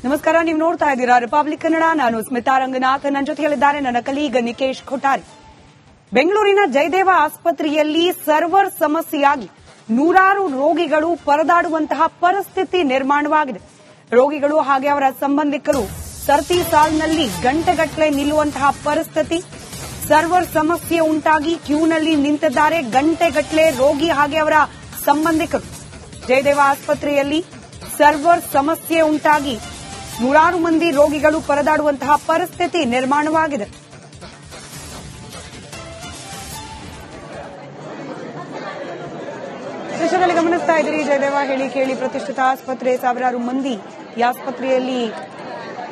ನಮಸ್ಕಾರ, ನೀವು ನೋಡ್ತಾ ಇದ್ದೀರಾ ರಿಪಬ್ಲಿಕ್ ಕನ್ನಡ. ನಾನು ಸ್ಮಿತಾ ರಂಗನಾಥ್. ನನ್ನ ಜೊತೆ ಹೇಳಿದ್ದಾರೆ ನನ್ನ ಕಲೀಗ್ ನಿಕೇಶ್ ಕೊಠಾರಿ. ಬೆಂಗಳೂರಿನ ಜಯದೇವ ಆಸ್ಪತ್ರೆಯಲ್ಲಿ ಸರ್ವರ್ ಸಮಸ್ಯೆಯಾಗಿ ನೂರಾರು ರೋಗಿಗಳು ಪರದಾಡುವಂತಹ ಪರಿಸ್ಥಿತಿ ನಿರ್ಮಾಣವಾಗಿದೆ. ರೋಗಿಗಳು ಹಾಗೆ ಅವರ ಸಂಬಂಧಿಕರು ಸರತಿ ಸಾಲಿನಲ್ಲಿ ಗಂಟೆಗಟ್ಟಲೆ ನಿಲ್ಲುವಂತಹ ಪರಿಸ್ಥಿತಿ. ಸರ್ವರ್ ಸಮಸ್ಯೆ ಉಂಟಾಗಿ ಕ್ಯೂನಲ್ಲಿ ನಿಂತಿದ್ದಾರೆ ಗಂಟೆಗಟ್ಟಲೆ ರೋಗಿ ಹಾಗೆ ಅವರ ಸಂಬಂಧಿಕರು. ಜಯದೇವ ಆಸ್ಪತ್ರೆಯಲ್ಲಿ ಸರ್ವರ್ ಸಮಸ್ಯೆ ಉಂಟಾಗಿ ನೂರಾರು ಮಂದಿ ರೋಗಿಗಳು ಪರದಾಡುವಂತಹ ಪರಿಸ್ಥಿತಿ ನಿರ್ಮಾಣವಾಗಿದೆ. ದೃಶ್ಯದಲ್ಲಿ ಗಮನಿಸ್ತಾ ಇದ್ದೀರಿ, ಜಯದೇವ ಹೇಳಿ ಕೇಳಿ ಪ್ರತಿಷ್ಠಿತ ಆಸ್ಪತ್ರೆ. ಸಾವಿರಾರು ಮಂದಿ ಈ ಆಸ್ಪತ್ರೆಯಲ್ಲಿ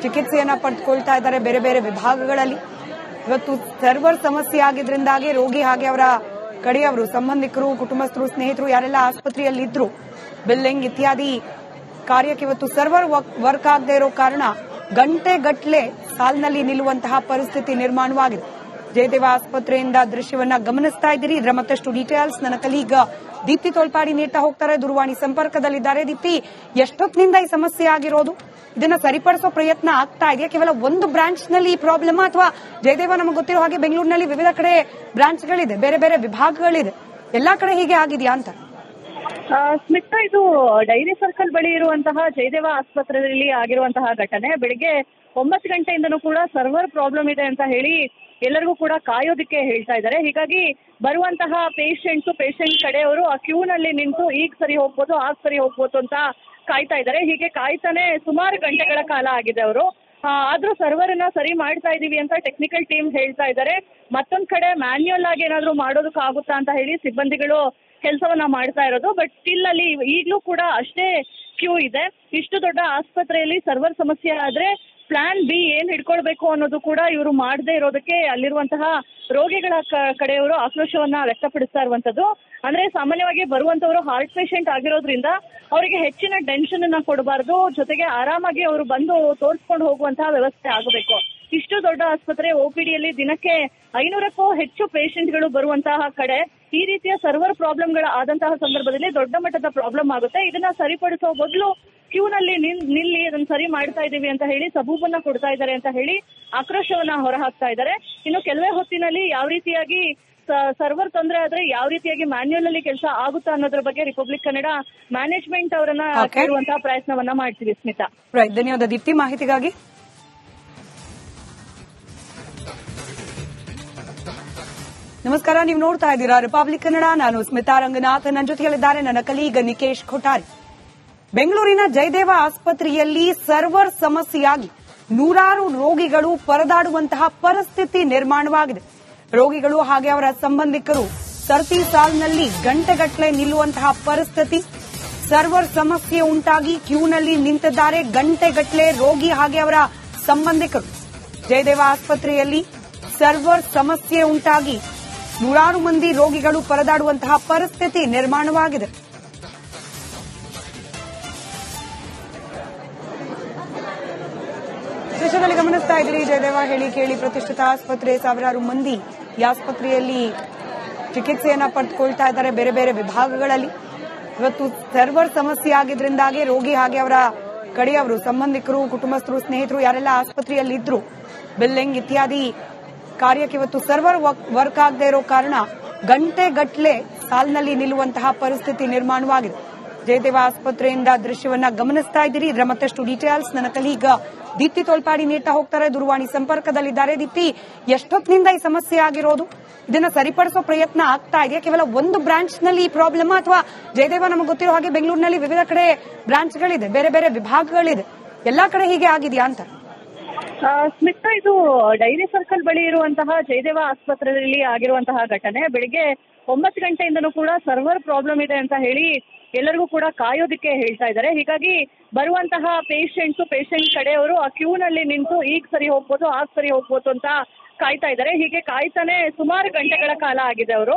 ಚಿಕಿತ್ಸೆಯನ್ನ ಪಡೆದುಕೊಳ್ತಾ ಇದ್ದಾರೆ ಬೇರೆ ಬೇರೆ ವಿಭಾಗಗಳಲ್ಲಿ. ಇವತ್ತು ಸರ್ವರ್ ಸಮಸ್ಯೆ ಆಗಿದ್ರಿಂದಾಗಿ ರೋಗಿ ಹಾಗೆ ಅವರ ಕಡೆಯವರು, ಸಂಬಂಧಿಕರು, ಕುಟುಂಬಸ್ಥರು, ಸ್ನೇಹಿತರು ಯಾರೆಲ್ಲ ಆಸ್ಪತ್ರೆಯಲ್ಲಿದ್ರು, ಬಿಲ್ಲಿಂಗ್ ಇತ್ಯಾದಿ ಕಾರ್ಯಕ್ಕೆ ಇವತ್ತು ಸರ್ವರ್ ವರ್ಕ್ ಆಗದೆ ಇರೋ ಕಾರಣ ಗಂಟೆಗಟ್ಟಲೆ ಸಾಲಿನಲ್ಲಿ ನಿಲ್ಲುವಂತಹ ಪರಿಸ್ಥಿತಿ ನಿರ್ಮಾಣವಾಗಿದೆ. ಜಯದೇವ ಆಸ್ಪತ್ರೆಯಿಂದ ದೃಶ್ಯವನ್ನ ಗಮನಿಸ್ತಾ ಇದ್ದೀರಿ. ಇದರ ಮತ್ತಷ್ಟು ಡೀಟೇಲ್ಸ್ ನನ್ನ ಕಲೀಗ ದೀಪ್ತಿ ತೋಳ್ಪಾಡಿ ನೀಡ್ತಾ ಹೋಗ್ತಾರೆ. ದೂರವಾಣಿ ಸಂಪರ್ಕದಲ್ಲಿದ್ದಾರೆ. ದೀಪ್ತಿ, ಎಷ್ಟೊತ್ತಿನಿಂದ ಈ ಸಮಸ್ಯೆ ಆಗಿರೋದು? ಇದನ್ನ ಸರಿಪಡಿಸೋ ಪ್ರಯತ್ನ ಆಗ್ತಾ ಇದೆಯಾ? ಕೇವಲ ಒಂದು ಬ್ರಾಂಚ್ ನಲ್ಲಿ ಈ ಪ್ರಾಬ್ಲಮ್, ಅಥವಾ ಜಯದೇವ ನಮಗೆ ಗೊತ್ತಿರೋ ಹಾಗೆ ಬೆಂಗಳೂರಿನಲ್ಲಿ ವಿವಿಧ ಕಡೆ ಬ್ರಾಂಚ್ಗಳಿದೆ, ಬೇರೆ ಬೇರೆ ವಿಭಾಗಗಳಿದೆ, ಎಲ್ಲಾ ಕಡೆ ಹೀಗೆ ಆಗಿದೆಯಾ ಅಂತ? ಸ್ಮಿತಾ, ಇದು ಡೈರಿ ಸರ್ಕಲ್ ಬಳಿ ಇರುವಂತಹ ಜಯದೇವ ಆಸ್ಪತ್ರೆಯಲ್ಲಿ ಆಗಿರುವಂತಹ ಘಟನೆ. ಬೆಳಿಗ್ಗೆ 9 ಗಂಟೆಯಿಂದನೂ ಕೂಡ ಸರ್ವರ್ ಪ್ರಾಬ್ಲಮ್ ಇದೆ ಅಂತ ಹೇಳಿ ಎಲ್ಲರಿಗೂ ಕೂಡ ಕಾಯೋದಕ್ಕೆ ಹೇಳ್ತಾ ಇದ್ದಾರೆ. ಹೀಗಾಗಿ ಬರುವಂತಹ ಪೇಷಂಟ್ ಕಡೆಯವರು ಆ ಕ್ಯೂನಲ್ಲಿ ನಿಂತು ಈಗ ಸರಿ ಹೋಗ್ಬೋದು, ಆಗ ಸರಿ ಹೋಗ್ಬೋದು ಅಂತ ಕಾಯ್ತಾ ಇದ್ದಾರೆ. ಹೀಗೆ ಕಾಯ್ತಾನೆ ಸುಮಾರು ಗಂಟೆಗಳ ಕಾಲ ಆಗಿದೆ ಅವರು. ಆದ್ರೂ ಸರ್ವರ್ ಅನ್ನ ಸರಿ ಮಾಡ್ತಾ ಇದೀವಿ ಅಂತ ಟೆಕ್ನಿಕಲ್ ಟೀಮ್ ಹೇಳ್ತಾ ಇದ್ದಾರೆ. ಮತ್ತೊಂದ್ ಕಡೆ ಮ್ಯಾನ್ಯುಯಲ್ ಆಗಿ ಏನಾದ್ರು ಮಾಡೋದಕ್ಕಾಗುತ್ತಾ ಅಂತ ಹೇಳಿ ಸಿಬ್ಬಂದಿಗಳು ಕೆಲಸವನ್ನ ಮಾಡ್ತಾ ಇರೋದು. ಬಟ್ ಸ್ಟಿಲ್ ಅಲ್ಲಿ ಈಗಲೂ ಕೂಡ ಅಷ್ಟೇ ಕ್ಯೂ ಇದೆ. ಇಷ್ಟು ದೊಡ್ಡ ಆಸ್ಪತ್ರೆಯಲ್ಲಿ ಸರ್ವರ್ ಸಮಸ್ಯೆ ಆದ್ರೆ ಪ್ಲಾನ್ ಬಿ ಏನ್ ಹಿಡ್ಕೊಳ್ಬೇಕು ಅನ್ನೋದು ಕೂಡ ಇವರು ಮಾಡದೇ ಇರೋದಕ್ಕೆ ಅಲ್ಲಿರುವಂತಹ ರೋಗಿಗಳ ಕಡೆಯವರು ಆಕ್ರೋಶವನ್ನ ವ್ಯಕ್ತಪಡಿಸ್ತಾ ಇರುವಂತದ್ದು. ಅಂದ್ರೆ ಸಾಮಾನ್ಯವಾಗಿ ಬರುವಂತವರು ಹಾರ್ಟ್ ಪೇಷಂಟ್ ಆಗಿರೋದ್ರಿಂದ ಅವರಿಗೆ ಹೆಚ್ಚಿನ ಟೆನ್ಷನ್ ಅನ್ನ ಕೊಡಬಾರ್ದು, ಜೊತೆಗೆ ಆರಾಮಾಗಿ ಅವರು ಬಂದು ತೋರಿಸ್ಕೊಂಡು ಹೋಗುವಂತಹ ವ್ಯವಸ್ಥೆ ಆಗಬೇಕು. ಇಷ್ಟು ದೊಡ್ಡ ಆಸ್ಪತ್ರೆ OPDಯಲ್ಲಿ ದಿನಕ್ಕೆ 500ಕ್ಕೂ ಹೆಚ್ಚು ಪೇಷಂಟ್ಗಳು ಬರುವಂತಹ ಕಡೆ ಈ ರೀತಿಯ ಸರ್ವರ್ ಪ್ರಾಬ್ಲಮ್ಗಳ ಆದಂತಹ ಸಂದರ್ಭದಲ್ಲಿ ದೊಡ್ಡ ಮಟ್ಟದ ಪ್ರಾಬ್ಲಮ್ ಆಗುತ್ತೆ. ಇದನ್ನ ಸರಿಪಡಿಸೋ ಬದಲು ಕ್ಯೂನಲ್ಲಿ ನಿಲ್ಲಿ ಅದನ್ನ ಸರಿ ಮಾಡ್ತಾ ಇದೀವಿ ಅಂತ ಹೇಳಿ ಸಬೂಬನ್ನ ಕೊಡ್ತಾ ಇದ್ದಾರೆ ಅಂತ ಹೇಳಿ ಆಕ್ರೋಶವನ್ನ ಹೊರಹಾಕ್ತಾ ಇದ್ದಾರೆ. ಇನ್ನು ಕೆಲವೇ ಹೊತ್ತಿನಲ್ಲಿ ಯಾವ ರೀತಿಯಾಗಿ ಸರ್ವರ್ ತೊಂದರೆ ಆದ್ರೆ ಯಾವ ರೀತಿಯಾಗಿ ಮ್ಯಾನ್ಯುಯಲ್ ಅಲ್ಲಿ ಕೆಲಸ ಆಗುತ್ತಾ ಅನ್ನೋದ್ರ ಬಗ್ಗೆ ರಿಪಬ್ಲಿಕ್ ಕನ್ನಡ ಮ್ಯಾನೇಜ್ಮೆಂಟ್ ಅವರನ್ನ ಕೇಳುವಂತಹ ಪ್ರಯತ್ನವನ್ನ ಮಾಡ್ತೀವಿ. ಸ್ಮಿತಾ, ಧನ್ಯವಾದ ದೀಪ್ತಿ ಮಾಹಿತಿಗಾಗಿ. ನಮಸ್ಕಾರ, ನೀವು ನೋಡ್ತಾ ಇದ್ದೀರಾ ರಿಪಬ್ಲಿಕ್ ಕನ್ನಡ. ನಾನು ಸ್ಮಿತಾ ರಂಗನಾಥ್. ನನ್ನ ಜೊತೆ ಹೇಳಿದ್ದಾರೆ ನನ್ನ ಕಲೀಗ್ ನಿಕೇಶ್ ಕೊಠಾರಿ. ಬೆಂಗಳೂರಿನ ಜಯದೇವ ಆಸ್ಪತ್ರೆಯಲ್ಲಿ ಸರ್ವರ್ ಸಮಸ್ಯೆಯಾಗಿ ನೂರಾರು ರೋಗಿಗಳು ಪರದಾಡುವಂತಹ ಪರಿಸ್ಥಿತಿ ನಿರ್ಮಾಣವಾಗಿದೆ. ರೋಗಿಗಳು ಹಾಗೆ ಅವರ ಸಂಬಂಧಿಕರು ಸರತಿ ಸಾಲಿನಲ್ಲಿ ಗಂಟೆಗಟ್ಟಲೆ ನಿಲ್ಲುವಂತಹ ಪರಿಸ್ಥಿತಿ. ಸರ್ವರ್ ಸಮಸ್ಯೆ ಉಂಟಾಗಿ ಕ್ಯೂನಲ್ಲಿ ನಿಂತಿದ್ದಾರೆ ಗಂಟೆಗಟ್ಟಲೆ ರೋಗಿ ಹಾಗೆ ಅವರ ಸಂಬಂಧಿಕರು. ಜಯದೇವ ಆಸ್ಪತ್ರೆಯಲ್ಲಿ ಸರ್ವರ್ ಸಮಸ್ಯೆ ಉಂಟಾಗಿ ನೂರಾರು ಮಂದಿ ರೋಗಿಗಳು ಪರದಾಡುವಂತಹ ಪರಿಸ್ಥಿತಿ ನಿರ್ಮಾಣವಾಗಿದೆ. ದೃಶ್ಯದಲ್ಲಿ ಗಮನಿಸ್ತಾ ಇದ್ದೀರಿ, ಜಯದೇವ ಹೇಳಿ ಕೇಳಿ ಪ್ರತಿಷ್ಠಿತ ಆಸ್ಪತ್ರೆ. ಸಾವಿರಾರು ಮಂದಿ ಈ ಆಸ್ಪತ್ರೆಯಲ್ಲಿ ಚಿಕಿತ್ಸೆಯನ್ನ ಪಡೆದುಕೊಳ್ತಾ ಇದ್ದಾರೆ ಬೇರೆ ಬೇರೆ ವಿಭಾಗಗಳಲ್ಲಿ. ಇವತ್ತು ಸರ್ವರ್ ಸಮಸ್ಯೆ ಆಗಿದ್ರಿಂದಾಗಿ ರೋಗಿ ಹಾಗೆ ಅವರ ಕಡೆಯವರು, ಸಂಬಂಧಿಕರು, ಕುಟುಂಬಸ್ಥರು, ಸ್ನೇಹಿತರು ಯಾರೆಲ್ಲ ಆಸ್ಪತ್ರೆಯಲ್ಲಿದ್ರು, ಬಿಲ್ಲಿಂಗ್ ಇತ್ಯಾದಿ ಕಾರ್ಯಕ್ಕೆ ಇವತ್ತು ಸರ್ವರ್ ವರ್ಕ್ ಆಗದೆ ಇರೋ ಕಾರಣ ಗಂಟೆಗಟ್ಟಲೆ ಸಾಲಿನಲ್ಲಿ ನಿಲ್ಲುವಂತಹ ಪರಿಸ್ಥಿತಿ ನಿರ್ಮಾಣವಾಗಿದೆ. ಜಯದೇವ ಆಸ್ಪತ್ರೆಯಿಂದ ದೃಶ್ಯವನ್ನ ಗಮನಿಸ್ತಾ ಇದ್ದೀರಿ. ಇದರ ಮತ್ತಷ್ಟು ಡೀಟೇಲ್ಸ್ ನನ್ನ ಕಲೀಗ ದೀಪ್ತಿ ತೋಳ್ಪಾಡಿ ನೀಡ್ತಾ ಹೋಗ್ತಾರೆ. ದೂರವಾಣಿ ಸಂಪರ್ಕದಲ್ಲಿದ್ದಾರೆ. ದೀಪ್ತಿ, ಎಷ್ಟೊತ್ತಿನಿಂದ ಈ ಸಮಸ್ಯೆ ಆಗಿರೋದು? ಇದನ್ನ ಸರಿಪಡಿಸೋ ಪ್ರಯತ್ನ ಆಗ್ತಾ ಇದೆಯಾ? ಕೇವಲ ಒಂದು ಬ್ರಾಂಚ್ ನಲ್ಲಿ ಈ ಪ್ರಾಬ್ಲಮ್, ಅಥವಾ ಜಯದೇವ ನಮಗೆ ಗೊತ್ತಿರೋ ಹಾಗೆ ಬೆಂಗಳೂರಿನಲ್ಲಿ ವಿವಿಧ ಕಡೆ ಬ್ರಾಂಚ್ಗಳಿದೆ, ಬೇರೆ ಬೇರೆ ವಿಭಾಗಗಳಿದೆ, ಎಲ್ಲಾ ಕಡೆ ಹೀಗೆ ಆಗಿದೆಯಾ ಅಂತ? ಸ್ಮಿತಾ, ಇದು ಡೈರಿ ಸರ್ಕಲ್ ಬಳಿ ಇರುವಂತಹ ಜಯದೇವ ಆಸ್ಪತ್ರೆಯಲ್ಲಿ ಆಗಿರುವಂತಹ ಘಟನೆ. ಬೆಳಿಗ್ಗೆ 9 ಗಂಟೆಯಿಂದನೂ ಕೂಡ ಸರ್ವರ್ ಪ್ರಾಬ್ಲಮ್ ಇದೆ ಅಂತ ಹೇಳಿ ಎಲ್ಲರಿಗೂ ಕೂಡ ಕಾಯೋದಕ್ಕೆ ಹೇಳ್ತಾ ಇದ್ದಾರೆ. ಹೀಗಾಗಿ ಬರುವಂತಹ ಪೇಷಂಟ್ ಕಡೆಯವರು ಆ ಕ್ಯೂನಲ್ಲಿ ನಿಂತು ಈಗ ಸರಿ ಹೋಗ್ಬೋದು, ಆಗ ಸರಿ ಹೋಗ್ಬೋದು ಅಂತ ಕಾಯ್ತಾ ಇದ್ದಾರೆ. ಹೀಗೆ ಕಾಯ್ತಾನೆ ಸುಮಾರು ಗಂಟೆಗಳ ಕಾಲ ಆಗಿದೆ ಅವರು.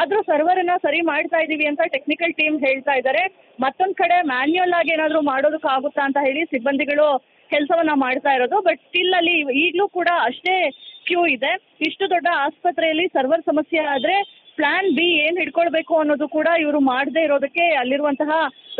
ಆದ್ರೂ ಸರ್ವರ್ ಅನ್ನ ಸರಿ ಮಾಡ್ತಾ ಇದೀವಿ ಅಂತ ಟೆಕ್ನಿಕಲ್ ಟೀಮ್ ಹೇಳ್ತಾ ಇದ್ದಾರೆ. ಮತ್ತೊಂದ್ ಕಡೆ ಮ್ಯಾನ್ಯುಯಲ್ ಆಗಿ ಏನಾದ್ರು ಮಾಡೋದಕ್ಕಾಗುತ್ತಾ ಅಂತ ಹೇಳಿ ಸಿಬ್ಬಂದಿಗಳು ಕೆಲಸವನ್ನ ಮಾಡ್ತಾ ಇರೋದು. ಬಟ್ ಸ್ಟಿಲ್ ಅಲ್ಲಿ ಈಗಲೂ ಕೂಡ ಅಷ್ಟೇ ಕ್ಯೂ ಇದೆ. ಇಷ್ಟು ದೊಡ್ಡ ಆಸ್ಪತ್ರೆಯಲ್ಲಿ ಸರ್ವರ್ ಸಮಸ್ಯೆ ಆದ್ರೆ ಪ್ಲಾನ್ ಬಿ ಏನ್ ಹಿಡ್ಕೊಳ್ಬೇಕು ಅನ್ನೋದು ಕೂಡ ಇವರು ಮಾಡದೇ ಇರೋದಕ್ಕೆ ಅಲ್ಲಿರುವಂತಹ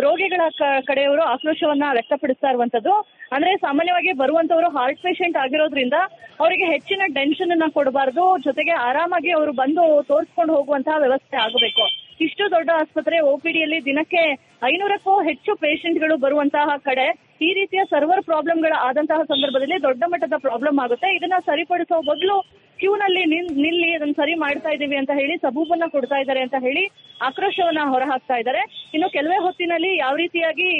ರೋಗಿಗಳ ಕಡೆಯವರು ಆಕ್ರೋಶವನ್ನ ವ್ಯಕ್ತಪಡಿಸ್ತಾ ಇರುವಂತದ್ದು. ಅಂದ್ರೆ ಸಾಮಾನ್ಯವಾಗಿ ಬರುವಂತವರು ಹಾರ್ಟ್ ಪೇಷಂಟ್ ಆಗಿರೋದ್ರಿಂದ ಅವರಿಗೆ ಹೆಚ್ಚಿನ ಟೆನ್ಷನ್ ಅನ್ನ ಕೊಡಬಾರ್ದು, ಜೊತೆಗೆ ಆರಾಮಾಗಿ ಅವರು ಬಂದು ತೋರಿಸ್ಕೊಂಡು ಹೋಗುವಂತಹ ವ್ಯವಸ್ಥೆ ಆಗಬೇಕು. ಇಷ್ಟು ದೊಡ್ಡ ಆಸ್ಪತ್ರೆ OPDಯಲ್ಲಿ ದಿನಕ್ಕೆ 500ಕ್ಕೂ ಹೆಚ್ಚು ಪೇಷಂಟ್ಗಳು ಬರುವಂತಹ ಕಡೆ ಈ ರೀತಿಯ ಸರ್ವರ್ ಪ್ರಾಬ್ಲಮ್ಗಳ ಆದಂತಹ ಸಂದರ್ಭದಲ್ಲಿ ದೊಡ್ಡ ಮಟ್ಟದ ಪ್ರಾಬ್ಲಮ್ ಆಗುತ್ತೆ. ಇದನ್ನ ಸರಿಪಡಿಸೋ ಬದಲು ಕ್ಯೂನಲ್ಲಿ ನಿಲ್ಲಿ ಅದನ್ನ ಸರಿ ಮಾಡ್ತಾ ಇದೀವಿ ಅಂತ ಹೇಳಿ ಸಬೂಬನ್ನ ಕೊಡ್ತಾ ಇದ್ದಾರೆ ಅಂತ ಹೇಳಿ ಆಕ್ರೋಶವನ್ನ ಹೊರಹಾಕ್ತಾ ಇದ್ದಾರೆ. ಇನ್ನು ಕೆಲವೇ ಹೊತ್ತಿನಲ್ಲಿ ಯಾವ ರೀತಿಯಾಗಿ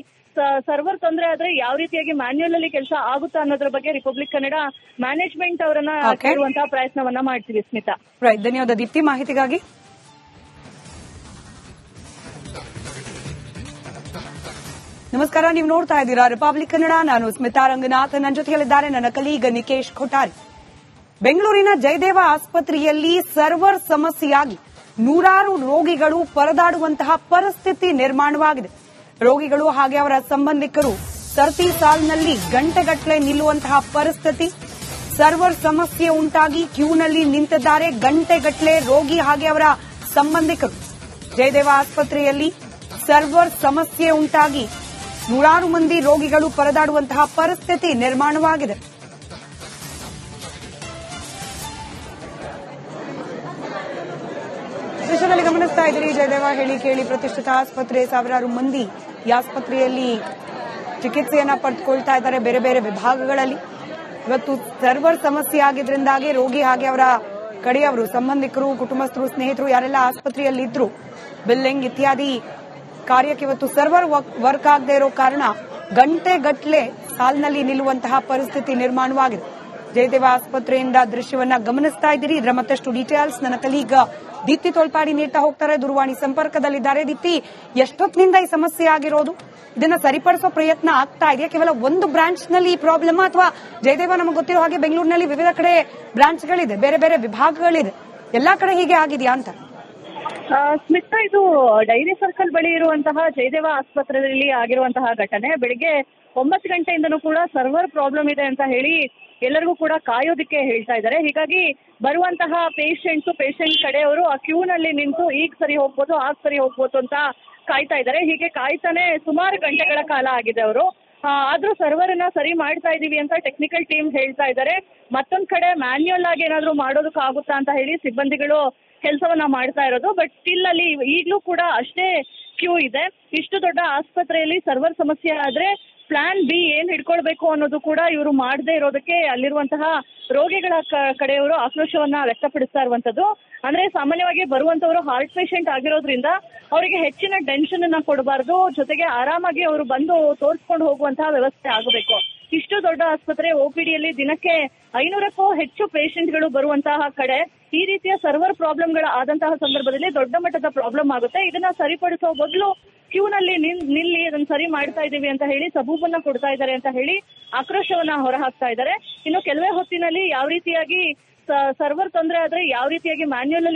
ಸರ್ವರ್ ತೊಂದರೆ ಆದ್ರೆ ಯಾವ ರೀತಿಯಾಗಿ ಮ್ಯಾನ್ಯುಯಲ್ ಅಲ್ಲಿ ಕೆಲಸ ಆಗುತ್ತಾ ಅನ್ನೋದ್ರ ಬಗ್ಗೆ ರಿಪಬ್ಲಿಕ್ ಕನ್ನಡ ಮ್ಯಾನೇಜ್ಮೆಂಟ್ ಅವರನ್ನ ಕೇಳುವಂತಹ ಪ್ರಯತ್ನವನ್ನ ಮಾಡ್ತೀವಿ. ಸ್ಮಿತಾ, ಧನ್ಯವಾದ ದೀಪ್ತಿ ಮಾಹಿತಿಗಾಗಿ. ನಮಸ್ಕಾರ, ನೀವು ನೋಡ್ತಾ ಇದ್ದೀರಾ ರಿಪಬ್ಲಿಕ್ ಕನ್ನಡ. ನಾನು ಸ್ಮಿತಾ ರಂಗನಾಥ್. ನನ್ನ ಜೊತೆಯಲ್ಲಿದ್ದಾರೆ ನನ್ನ ಕಲೀಗ ನಿಕೇಶ್ ಕೊಠಾರಿ. ಬೆಂಗಳೂರಿನ ಜಯದೇವ ಆಸ್ಪತ್ರೆಯಲ್ಲಿ ಸರ್ವರ್ ಸಮಸ್ಯೆಯಾಗಿ ನೂರಾರು ರೋಗಿಗಳು ಪರದಾಡುವಂತಹ ಪರಿಸ್ಥಿತಿ ನಿರ್ಮಾಣವಾಗಿದೆ. ರೋಗಿಗಳು ಹಾಗೆ ಅವರ ಸಂಬಂಧಿಕರು ಸರತಿ ಸಾಲಿನಲ್ಲಿ ಗಂಟೆಗಟ್ಟಲೆ ನಿಲ್ಲುವಂತಹ ಪರಿಸ್ಥಿತಿ. ಸರ್ವರ್ ಸಮಸ್ಯೆ ಉಂಟಾಗಿ ಕ್ಯೂನಲ್ಲಿ ನಿಂತಿದ್ದಾರೆ ಗಂಟೆಗಟ್ಟಲೆ ರೋಗಿ ಹಾಗೆ ಅವರ ಸಂಬಂಧಿಕರು. ಜಯದೇವ ಆಸ್ಪತ್ರೆಯಲ್ಲಿ ಸರ್ವರ್ ಸಮಸ್ಯೆ ಉಂಟಾಗಿ ನೂರಾರು ಮಂದಿ ರೋಗಿಗಳು ಪರದಾಡುವಂತಹ ಪರಿಸ್ಥಿತಿ ನಿರ್ಮಾಣವಾಗಿದೆ. ದೃಶ್ಯದಲ್ಲಿ ಗಮನಿಸ್ತಾ ಇದ್ದೀರಿ, ಜಯದೇವ ಹೇಳಿ ಕೇಳಿ ಪ್ರತಿಷ್ಠಿತ ಆಸ್ಪತ್ರೆ. ಸಾವಿರಾರು ಮಂದಿ ಈ ಆಸ್ಪತ್ರೆಯಲ್ಲಿ ಚಿಕಿತ್ಸೆಯನ್ನ ಪಡೆದುಕೊಳ್ತಾ ಇದ್ದಾರೆ ಬೇರೆ ಬೇರೆ ವಿಭಾಗಗಳಲ್ಲಿ. ಇವತ್ತು ಸರ್ವರ್ ಸಮಸ್ಯೆ ಆಗಿದ್ರಿಂದಾಗಿ ರೋಗಿ ಹಾಗೆ ಅವರ ಕಡೆಯವರು, ಸಂಬಂಧಿಕರು, ಕುಟುಂಬಸ್ಥರು, ಸ್ನೇಹಿತರು ಯಾರೆಲ್ಲ ಆಸ್ಪತ್ರೆಯಲ್ಲಿ ಇದ್ರು, ಬಿಲ್ಲಿಂಗ್ ಇತ್ಯಾದಿ ಕಾರ್ಯಕ್ಕೆ ಇವತ್ತು ಸರ್ವರ್ ವರ್ಕ್ ಆಗದೆ ಇರೋ ಕಾರಣ ಗಂಟೆಗಟ್ಟಲೆ ಸಾಲಿನಲ್ಲಿ ನಿಲ್ಲುವಂತಹ ಪರಿಸ್ಥಿತಿ ನಿರ್ಮಾಣವಾಗಿದೆ. ಜಯದೇವ ಆಸ್ಪತ್ರೆಯಿಂದ ದೃಶ್ಯವನ್ನ ಗಮನಿಸ್ತಾ ಇದ್ದೀರಿ. ಇದರ ಮತ್ತಷ್ಟು ಡೀಟೇಲ್ಸ್ ನನ್ನ ಕಲೀಗ ದೀಪ್ತಿ ತೋಳ್ಪಾಡಿ ನೀಡ್ತಾ ಹೋಗ್ತಾರೆ. ದೂರವಾಣಿ ಸಂಪರ್ಕದಲ್ಲಿದ್ದಾರೆ. ದೀಪ್ತಿ, ಎಷ್ಟೊತ್ತಿನಿಂದ ಈ ಸಮಸ್ಯೆ ಆಗಿರೋದು? ಇದನ್ನ ಸರಿಪಡಿಸೋ ಪ್ರಯತ್ನ ಆಗ್ತಾ ಇದೆಯಾ? ಕೇವಲ ಒಂದು ಬ್ರಾಂಚ್ ನಲ್ಲಿ ಈ ಪ್ರಾಬ್ಲಮ್ ಅಥವಾ ಜಯದೇವ ನಮಗೆ ಗೊತ್ತಿರೋ ಹಾಗೆ ಬೆಂಗಳೂರಿನಲ್ಲಿ ವಿವಿಧ ಕಡೆ ಬ್ರಾಂಚ್ಗಳಿದೆ, ಬೇರೆ ಬೇರೆ ವಿಭಾಗಗಳಿದೆ, ಎಲ್ಲಾ ಕಡೆ ಹೀಗೆ ಆಗಿದೆಯಾ ಅಂತ? ಸ್ಮಿತಾ, ಇದು ಡೈರಿ ಸರ್ಕಲ್ ಬಳಿ ಇರುವಂತಹ ಜಯದೇವ ಆಸ್ಪತ್ರೆಯಲ್ಲಿ ಆಗಿರುವಂತಹ ಘಟನೆ. ಬೆಳಿಗ್ಗೆ 9 ಗಂಟೆಯಿಂದನೂ ಕೂಡ ಸರ್ವರ್ ಪ್ರಾಬ್ಲಮ್ ಇದೆ ಅಂತ ಹೇಳಿ ಎಲ್ಲರಿಗೂ ಕೂಡ ಕಾಯೋದಿಕ್ಕೆ ಹೇಳ್ತಾ ಇದ್ದಾರೆ. ಹೀಗಾಗಿ ಬರುವಂತಹ ಪೇಷಂಟ್ ಕಡೆಯವರು ಆ ಕ್ಯೂನಲ್ಲಿ ನಿಂತು ಈಗ ಸರಿ ಹೋಗ್ಬೋದು, ಆಗ ಸರಿ ಹೋಗ್ಬೋದು ಅಂತ ಕಾಯ್ತಾ ಇದ್ದಾರೆ. ಹೀಗೆ ಕಾಯ್ತಾನೆ ಸುಮಾರು ಗಂಟೆಗಳ ಕಾಲ ಆಗಿದೆ ಅವರು. ಆದ್ರೂ ಸರ್ವರ್ ಅನ್ನ ಸರಿ ಮಾಡ್ತಾ ಇದೀವಿ ಅಂತ ಟೆಕ್ನಿಕಲ್ ಟೀಮ್ ಹೇಳ್ತಾ ಇದ್ದಾರೆ. ಮತ್ತೊಂದ್ ಕಡೆ ಮ್ಯಾನ್ಯುಯಲ್ ಆಗಿ ಏನಾದ್ರು ಮಾಡೋದಕ್ಕಾಗುತ್ತಾ ಅಂತ ಹೇಳಿ ಸಿಬ್ಬಂದಿಗಳು ಕೆಲಸವನ್ನ ಮಾಡ್ತಾ ಇರೋದು. ಬಟ್ ಸ್ಟಿಲ್ ಅಲ್ಲಿ ಈಗಲೂ ಕೂಡ ಅಷ್ಟೇ ಕ್ಯೂ ಇದೆ. ಇಷ್ಟು ದೊಡ್ಡ ಆಸ್ಪತ್ರೆಯಲ್ಲಿ ಸರ್ವರ್ ಸಮಸ್ಯೆ ಆದ್ರೆ ಪ್ಲಾನ್ ಬಿ ಏನ್ ಹಿಡ್ಕೊಳ್ಬೇಕು ಅನ್ನೋದು ಕೂಡ ಇವರು ಮಾಡದೇ ಇರೋದಕ್ಕೆ ಅಲ್ಲಿರುವಂತಹ ರೋಗಿಗಳ ಕಡೆಯವರು ಆಕ್ರೋಶವನ್ನ ವ್ಯಕ್ತಪಡಿಸ್ತಾ ಇರುವಂತದ್ದು. ಅಂದ್ರೆ ಸಾಮಾನ್ಯವಾಗಿ ಬರುವಂತವರು ಹಾರ್ಟ್ ಪೇಷಂಟ್ ಆಗಿರೋದ್ರಿಂದ ಅವರಿಗೆ ಹೆಚ್ಚಿನ ಟೆನ್ಷನ್ ಅನ್ನ ಕೊಡಬಾರ್ದು, ಜೊತೆಗೆ ಆರಾಮಾಗಿ ಅವರು ಬಂದು ತೋರಿಸ್ಕೊಂಡು ಹೋಗುವಂತಹ ವ್ಯವಸ್ಥೆ ಆಗಬೇಕು. ಇಷ್ಟು ದೊಡ್ಡ ಆಸ್ಪತ್ರೆ OPDಯಲ್ಲಿ ದಿನಕ್ಕೆ 500ಕ್ಕೂ ಹೆಚ್ಚು ಪೇಷಂಟ್ಗಳು ಬರುವಂತಹ ಕಡೆ ಈ ರೀತಿಯ ಸರ್ವರ್ ಪ್ರಾಬ್ಲಮ್ಗಳ ಆದಂತಹ ಸಂದರ್ಭದಲ್ಲಿ ದೊಡ್ಡ ಮಟ್ಟದ ಪ್ರಾಬ್ಲಮ್ ಆಗುತ್ತೆ. ಇದನ್ನ ಸರಿಪಡಿಸೋ ಬದಲು ಕ್ಯೂನಲ್ಲಿ ನಿಲ್ಲಿ ಅದನ್ನ ಸರಿ ಮಾಡ್ತಾ ಇದೀವಿ ಅಂತ ಹೇಳಿ ಸಬೂಬನ್ನ ಕೊಡ್ತಾ ಇದ್ದಾರೆ ಅಂತ ಹೇಳಿ ಆಕ್ರೋಶವನ್ನ ಹೊರಹಾಕ್ತಾ ಇದ್ದಾರೆ. ಇನ್ನು ಕೆಲವೇ ಹೊತ್ತಿನಲ್ಲಿ ಯಾವ ರೀತಿಯಾಗಿ ಸರ್ವರ್ ತೊಂದರೆ ಆದ್ರೆ ಯಾವ ರೀತಿಯಾಗಿ ಮ್ಯಾನ್ಯುಯಲ್